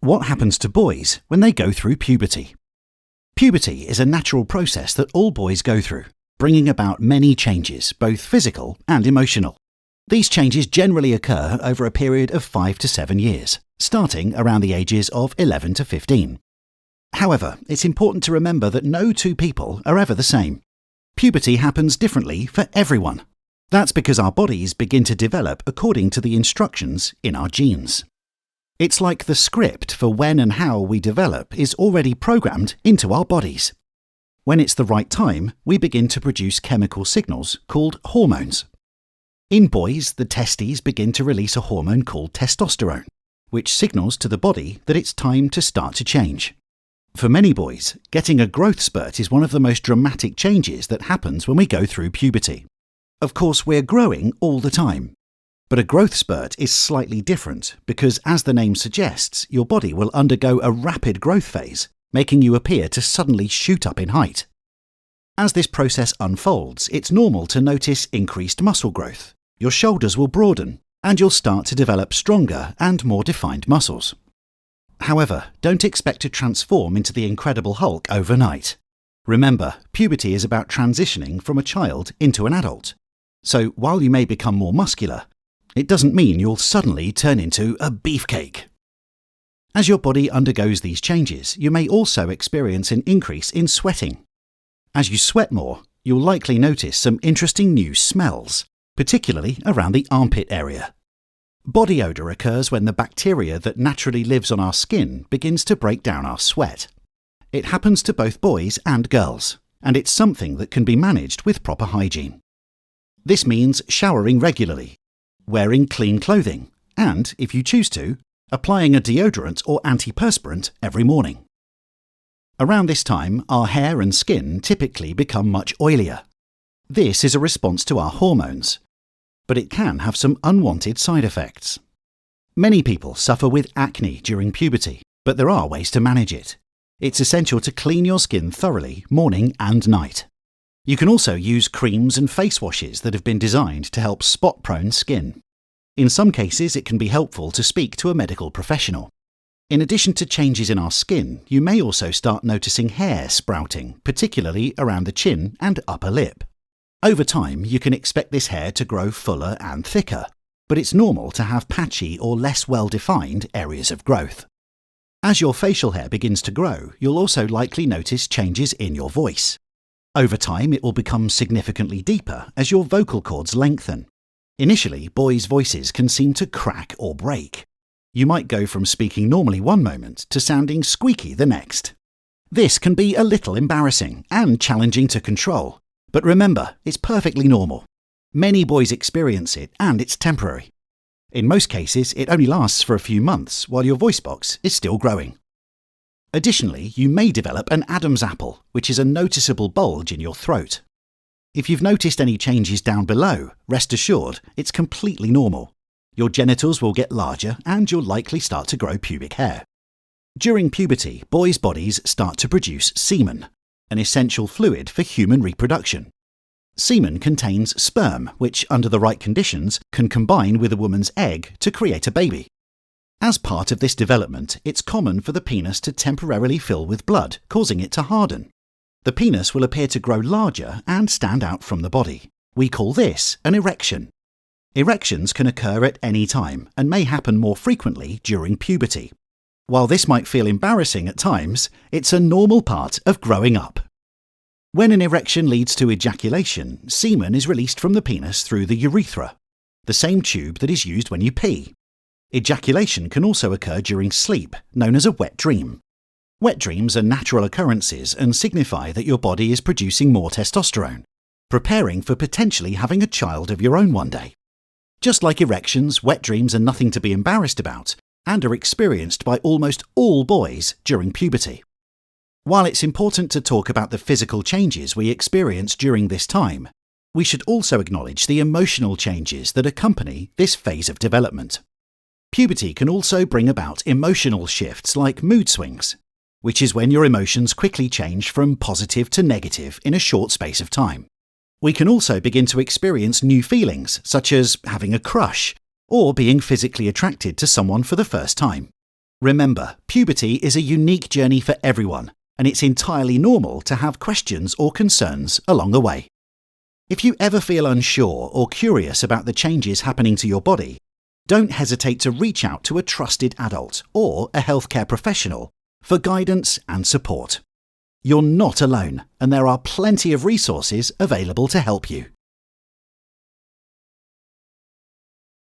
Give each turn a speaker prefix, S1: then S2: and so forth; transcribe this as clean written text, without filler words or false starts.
S1: What happens to boys when they go through puberty? Puberty is a natural process that all boys go through, bringing about many changes, both physical and emotional. These changes generally occur over a period of 5 to 7 years, starting around the ages of 11 to 15. However, it's important to remember that no two people are ever the same. Puberty happens differently for everyone. That's because our bodies begin to develop according to the instructions in our genes. It's like the script for when and how we develop is already programmed into our bodies. When it's the right time, we begin to produce chemical signals called hormones. In boys, the testes begin to release a hormone called testosterone, which signals to the body that it's time to start to change. For many boys, getting a growth spurt is one of the most dramatic changes that happens when we go through puberty. Of course, we're growing all the time. But a growth spurt is slightly different because, as the name suggests, your body will undergo a rapid growth phase, making you appear to suddenly shoot up in height. As this process unfolds, it's normal to notice increased muscle growth. Your shoulders will broaden, and you'll start to develop stronger and more defined muscles. However, don't expect to transform into the Incredible Hulk overnight. Remember, puberty is about transitioning from a child into an adult. So while you may become more muscular, it doesn't mean you'll suddenly turn into a beefcake. As your body undergoes these changes, you may also experience an increase in sweating. As you sweat more, you'll likely notice some interesting new smells, particularly around the armpit area. Body odor occurs when the bacteria that naturally lives on our skin begins to break down our sweat. It happens to both boys and girls, and it's something that can be managed with proper hygiene. This means showering regularly, wearing clean clothing, and, if you choose to, applying a deodorant or antiperspirant every morning. Around this time, our hair and skin typically become much oilier. This is a response to our hormones, but it can have some unwanted side effects. Many people suffer with acne during puberty, but there are ways to manage it. It's essential to clean your skin thoroughly morning and night. You can also use creams and face washes that have been designed to help spot-prone skin. In some cases, it can be helpful to speak to a medical professional. In addition to changes in our skin, you may also start noticing hair sprouting, particularly around the chin and upper lip. Over time, you can expect this hair to grow fuller and thicker, but it's normal to have patchy or less well-defined areas of growth. As your facial hair begins to grow, you'll also likely notice changes in your voice. Over time, it will become significantly deeper as your vocal cords lengthen. Initially, boys' voices can seem to crack or break. You might go from speaking normally one moment to sounding squeaky the next. This can be a little embarrassing and challenging to control, but remember, it's perfectly normal. Many boys experience it, and it's temporary. In most cases, it only lasts for a few months while your voice box is still growing. Additionally, you may develop an Adam's apple, which is a noticeable bulge in your throat. If you've noticed any changes down below, rest assured it's completely normal. Your genitals will get larger and you'll likely start to grow pubic hair. During puberty, boys' bodies start to produce semen, an essential fluid for human reproduction. Semen contains sperm, which, under the right conditions, can combine with a woman's egg to create a baby. As part of this development, it's common for the penis to temporarily fill with blood, causing it to harden. The penis will appear to grow larger and stand out from the body. We call this an erection. Erections can occur at any time and may happen more frequently during puberty. While this might feel embarrassing at times, it's a normal part of growing up. When an erection leads to ejaculation, semen is released from the penis through the urethra, the same tube that is used when you pee. Ejaculation can also occur during sleep, known as a wet dream. Wet dreams are natural occurrences and signify that your body is producing more testosterone, preparing for potentially having a child of your own one day. Just like erections, wet dreams are nothing to be embarrassed about and are experienced by almost all boys during puberty. While it's important to talk about the physical changes we experience during this time, we should also acknowledge the emotional changes that accompany this phase of development. Puberty can also bring about emotional shifts like mood swings, which is when your emotions quickly change from positive to negative in a short space of time. We can also begin to experience new feelings, such as having a crush or being physically attracted to someone for the first time. Remember, puberty is a unique journey for everyone, and it's entirely normal to have questions or concerns along the way. If you ever feel unsure or curious about the changes happening to your body, don't hesitate to reach out to a trusted adult or a healthcare professional for guidance and support. You're not alone, and there are plenty of resources available to help you.